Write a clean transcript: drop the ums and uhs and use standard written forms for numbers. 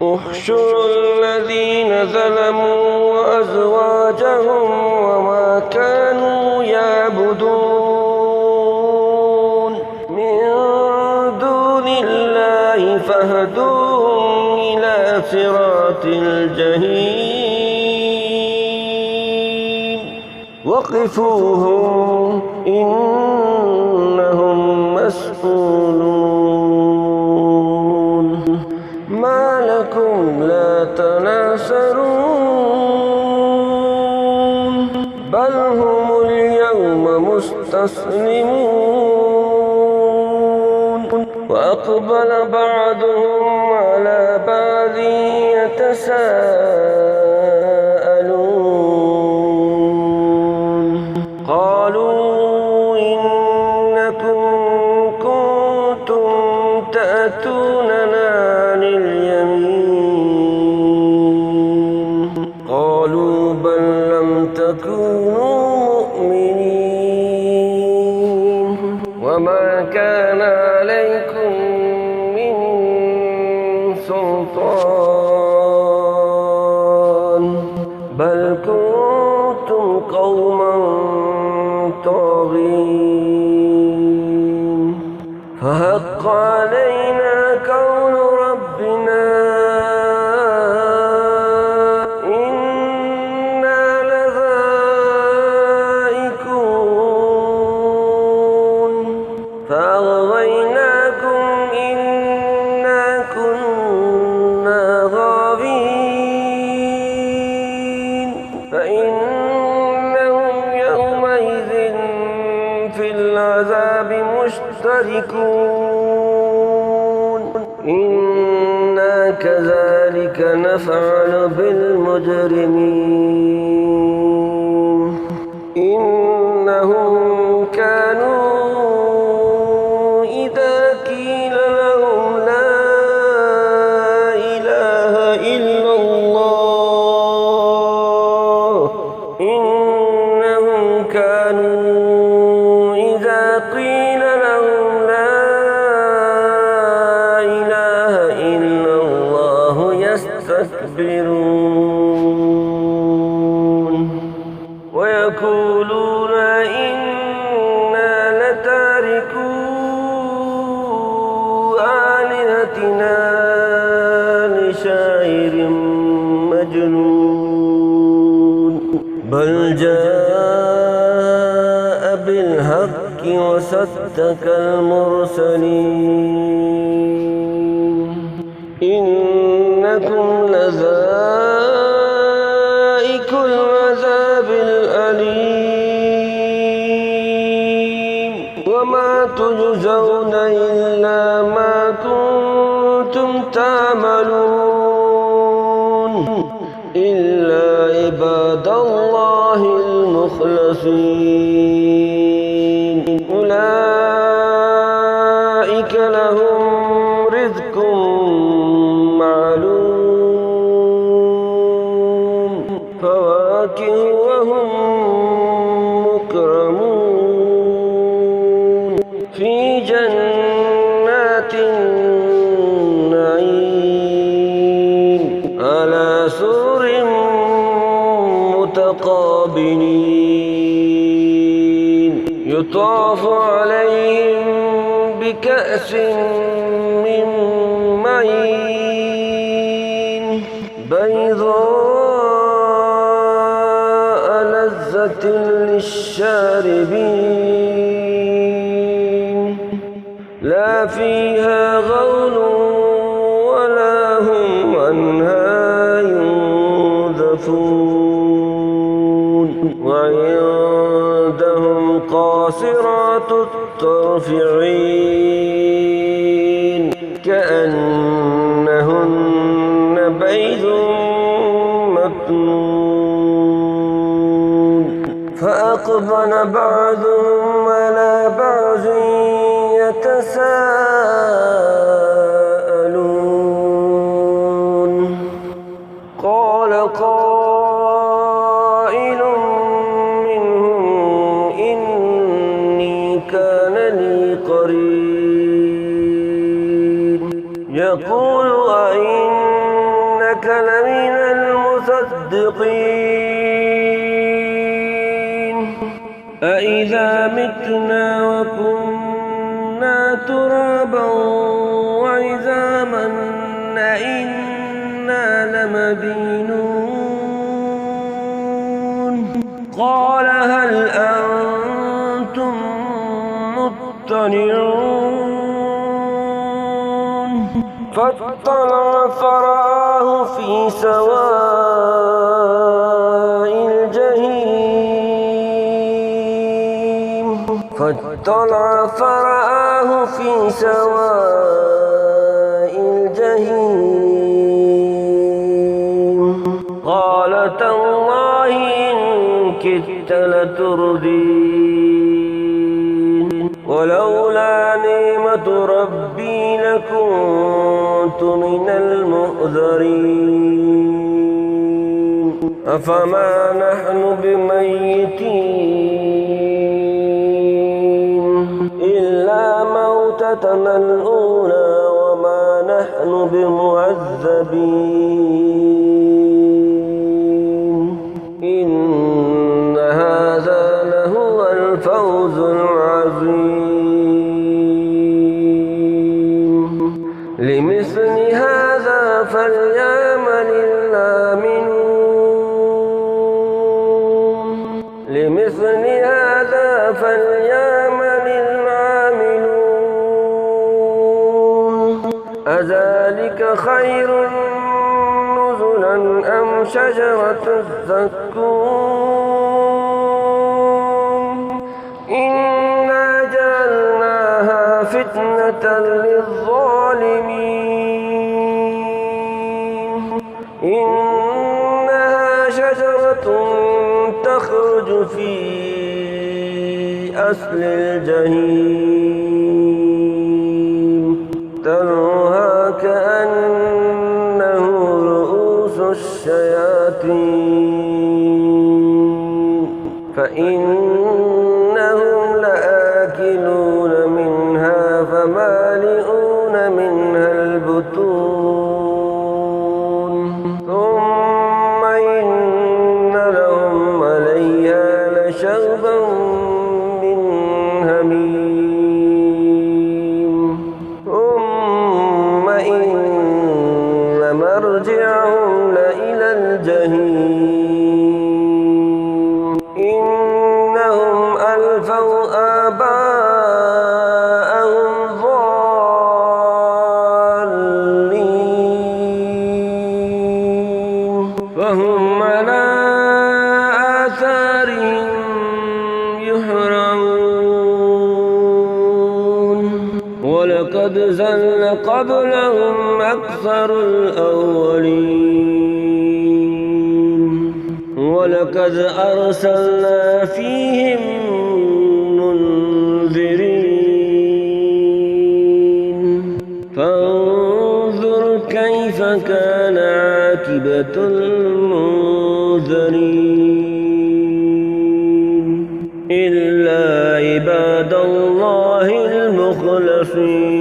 احشروا الذين ظلموا وأزواجهم وما كانوا يعبدون من دون الله فاهدوهم إلى صراط الجحيم وقفوهم إنهم مسؤولون ما لكم لا تناصرون بل هم اليوم مستسلمون وأقبل بعضهم على بعض يتساءلون قالوا إنكم كنتم تأتوننا عن اليمين قالوا بل لم تكونوا مؤمنين وما كان عليكم من سلطان بل كنتم قوما طاغين فحق علينا قول ربنا إنا لذائقون فأغويناكم إنا كنا غاوين فإنهم يومئذ في العذاب مشتركون إنا كذلك نفعل بالمجرمين إنهم كانوا إذا قيل لهم لا إله إلا الله إنهم كانوا إذا قيل لهم لا إله إلا الله يستكبرون ويقولون إنا لتاركو آلهتنا لشاعر مجنون بل جاء بالحق وصدق المرسلين إنكم لذائق العذاب الأليم وما تجزون إلا ما كنتم تعملون إلا عباد الله المخلصين أولئك لهم رزق معلوم فواكه وهم مكرمون في جنات النعيم على سرر متقابلين يطاف عليهم بكأس من معين بيضاء لذة للشاربين لا فيها غول ولا هم عنها ينزفون وعندهم قاصرات الطرف عين كأنهن بيض مكنون فأقبل بعضهم على بعض يتساءلون قال قائل منهم إني كان لي قرين يقول أئنك وإنك لمن المصدقين أإذا متنا وكنا ترابا وعظاما أإنا لمدينون قال هل أنتم مطلعون فاطلع فرآه في سواء الجحيم قال تالله إن كدت لتردين ولولا نعمة ربي لكنت من المحضرين أفما نحن بميتين إلا موتتنا الأولى وما نحن بمعذبين إن هذا لهو الفوز العظيم لمثل هذا فليعمل العاملون أذلك خير نزلا أم شجرة الزقوم إنا جعلناها فتنة للظالمين إنها شجرة تخرج في أصل الجحيم تلوها كأنه رؤوس الشياطين فإنهم لآكلون منها فمالئون منها البطون ثم إن لهم عليها لشوبا من حميم ثم إن مرجعهم لإلى الجحيم إنهم ألفوا آباءهم ضالين فهم على آثارهم يهرعون ولقد ضل قبلهم أكثر الأولين ولقد أرسلنا فيهم منذرين فانظر كيف كان عاقبة المنذرين إلا عباد الله المخلصين